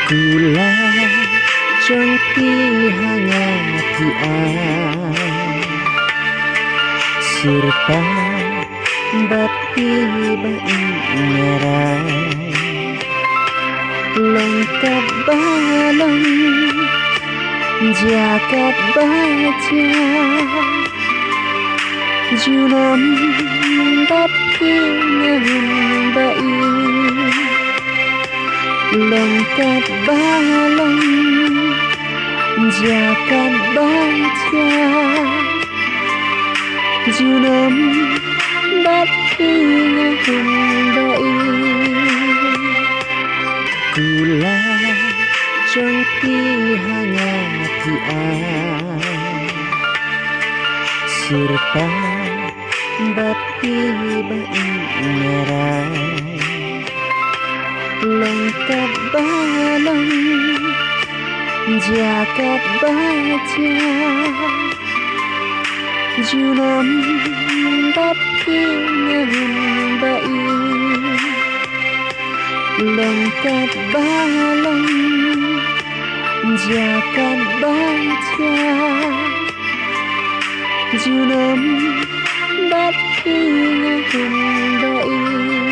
Kula trong khi hangati serta bati baingarai lengkap balang jakat baca junam bati ngebai lengkap balang jakat baca junam bati ngebai kula cengki hangati serta bati baingarai lengkap balang jakat baca junam bati ngebai lengkap balang jakat baca junam bati ngebai